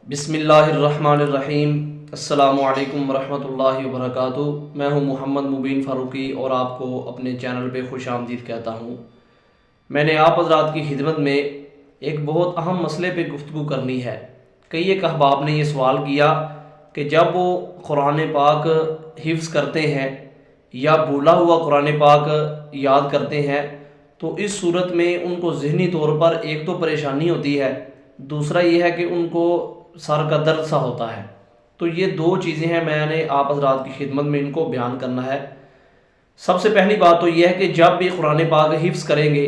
بسم اللہ الرحمن الرحیم۔ السلام علیکم ورحمۃ اللہ وبرکاتہ۔ میں ہوں محمد مبین فاروقی اور آپ کو اپنے چینل پہ خوش آمدید کہتا ہوں۔ میں نے آپ حضرات کی خدمت میں ایک بہت اہم مسئلے پہ گفتگو کرنی ہے۔ کئی ایک احباب نے یہ سوال کیا کہ جب وہ قرآن پاک حفظ کرتے ہیں یا بھولا ہوا قرآن پاک یاد کرتے ہیں تو اس صورت میں ان کو ذہنی طور پر ایک تو پریشانی ہوتی ہے، دوسرا یہ ہے کہ ان کو سر کا درد سا ہوتا ہے۔ تو یہ دو چیزیں ہیں، میں نے آپ حضرات کی خدمت میں ان کو بیان کرنا ہے۔ سب سے پہلی بات تو یہ ہے کہ جب بھی قرآن پاک حفظ کریں گے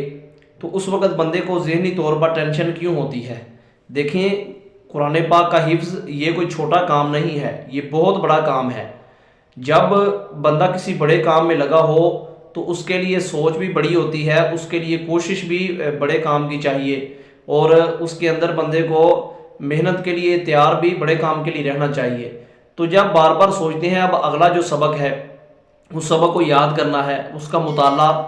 تو اس وقت بندے کو ذہنی طور پر ٹینشن کیوں ہوتی ہے؟ دیکھیں، قرآن پاک کا حفظ یہ کوئی چھوٹا کام نہیں ہے، یہ بہت بڑا کام ہے۔ جب بندہ کسی بڑے کام میں لگا ہو تو اس کے لیے سوچ بھی بڑی ہوتی ہے، اس کے لیے کوشش بھی بڑے کام کی چاہیے، اور اس کے اندر بندے کو محنت کے لیے تیار بھی بڑے کام کے لیے رہنا چاہیے۔ تو جب بار بار سوچتے ہیں اب اگلا جو سبق ہے اس سبق کو یاد کرنا ہے، اس کا مطالعہ،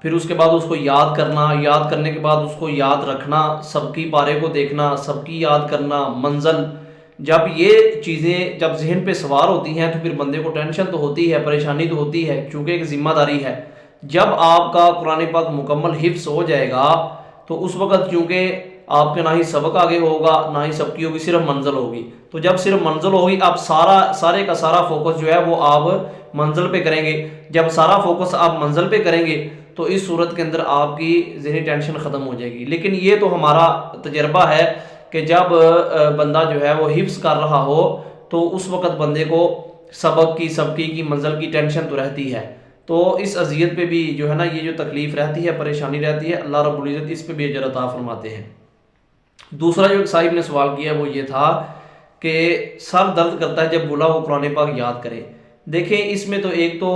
پھر اس کے بعد اس کو یاد کرنا، یاد کرنے کے بعد اس کو یاد رکھنا، سب کی پارے کو دیکھنا، سب کی یاد کرنا، منزل، جب یہ چیزیں جب ذہن پہ سوار ہوتی ہیں تو پھر بندے کو ٹینشن تو ہوتی ہے، پریشانی تو ہوتی ہے، چونکہ ایک ذمہ داری ہے۔ جب آپ کا قرآن پاک مکمل حفظ ہو جائے گا تو اس وقت چونکہ آپ کے نہ ہی سبق آگے ہوگا نہ ہی سب کی ہوگی، صرف منزل ہوگی۔ تو جب صرف منزل ہوگی، آپ سارے کا سارا فوکس جو ہے وہ آپ منزل پہ کریں گے۔ جب سارا فوکس آپ منزل پہ کریں گے تو اس صورت کے اندر آپ کی ذہنی ٹینشن ختم ہو جائے گی۔ لیکن یہ تو ہمارا تجربہ ہے کہ جب بندہ جو ہے وہ حفظ کر رہا ہو تو اس وقت بندے کو سبق کی، سبقی کی، منزل کی ٹینشن تو رہتی ہے۔ تو اس اذیت پہ بھی جو ہے نا، یہ جو تکلیف رہتی ہے، پریشانی رہتی ہے، اللہ رب العزت اس پہ بھی اجر عطا فرماتے ہیں۔ دوسرا جو صاحب نے سوال کیا وہ یہ تھا کہ سر درد کرتا ہے جب بولا وہ قرآن پاک یاد کرے۔ دیکھیں، اس میں تو ایک تو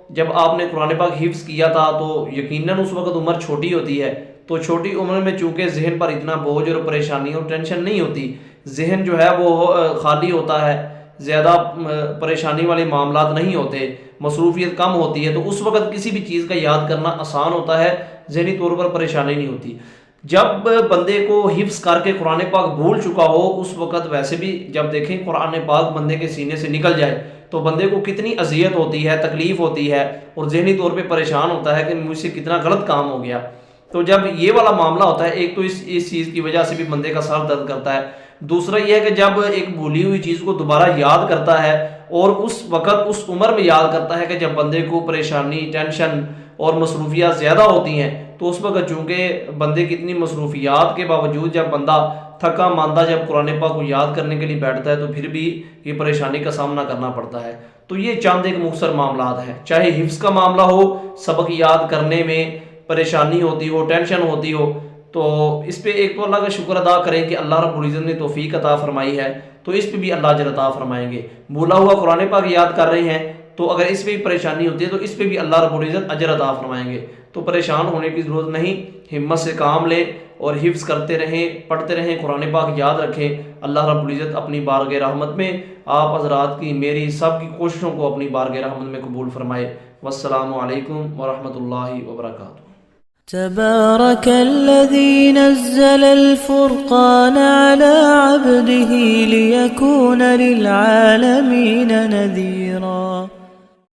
جب آپ نے قرآن پاک حفظ کیا تھا تو یقیناً اس وقت عمر چھوٹی ہوتی ہے، تو چھوٹی عمر میں چونکہ ذہن پر اتنا بوجھ اور پریشانی اور ٹینشن نہیں ہوتی، ذہن جو ہے وہ خالی ہوتا ہے، زیادہ پریشانی والے معاملات نہیں ہوتے، مصروفیت کم ہوتی ہے، تو اس وقت کسی بھی چیز کا یاد کرنا آسان ہوتا ہے، ذہنی طور پر پریشانی نہیں ہوتی۔ جب بندے کو حفظ کر کے قرآن پاک بھول چکا ہو اس وقت ویسے بھی جب دیکھیں قرآن پاک بندے کے سینے سے نکل جائے تو بندے کو کتنی اذیت ہوتی ہے، تکلیف ہوتی ہے، اور ذہنی طور پہ پریشان ہوتا ہے کہ مجھ سے کتنا غلط کام ہو گیا۔ تو جب یہ والا معاملہ ہوتا ہے، ایک تو اس چیز کی وجہ سے بھی بندے کا سر درد کرتا ہے، دوسرا یہ ہے کہ جب ایک بھولی ہوئی چیز کو دوبارہ یاد کرتا ہے اور اس وقت اس عمر میں یاد کرتا ہے کہ جب بندے کو پریشانی، ٹینشن اور مصروفیات زیادہ ہوتی ہیں، تو اس وقت چونکہ بندے کی اتنی مصروفیات کے باوجود جب بندہ تھکا ماندہ جب قرآن پاک کو یاد کرنے کے لیے بیٹھتا ہے تو پھر بھی یہ پریشانی کا سامنا کرنا پڑتا ہے۔ تو یہ چند ایک مختصر معاملات ہیں، چاہے حفظ کا معاملہ ہو، سبق یاد کرنے میں پریشانی ہوتی ہو، ٹینشن ہوتی ہو، تو اس پہ ایک تو اللہ کا شکر ادا کریں کہ اللہ رب العزت نے توفیق عطا فرمائی ہے، تو اس پہ بھی اللہ اجر عطا فرمائیں گے۔ بھولا ہوا قرآن پاک یاد کر رہے ہیں تو اگر اس پہ بھی پریشانی ہوتی ہے تو اس پہ بھی اللہ رب العزت اجر عطا فرمائیں گے۔ تو پریشان ہونے کی ضرورت نہیں، ہمت سے کام لیں اور حفظ کرتے رہیں، پڑھتے رہیں، قرآن پاک یاد رکھیں۔ اللہ رب العزت اپنی بارگاہ رحمت میں آپ حضرات کی، میری، سب کی کوششوں کو اپنی بارگاہ رحمت میں قبول فرمائے۔ والسلام علیکم ورحمۃ اللہ وبرکاتہ۔ تبارك الذي نزل الفرقان على عبده ليكون للعالمين نذيرا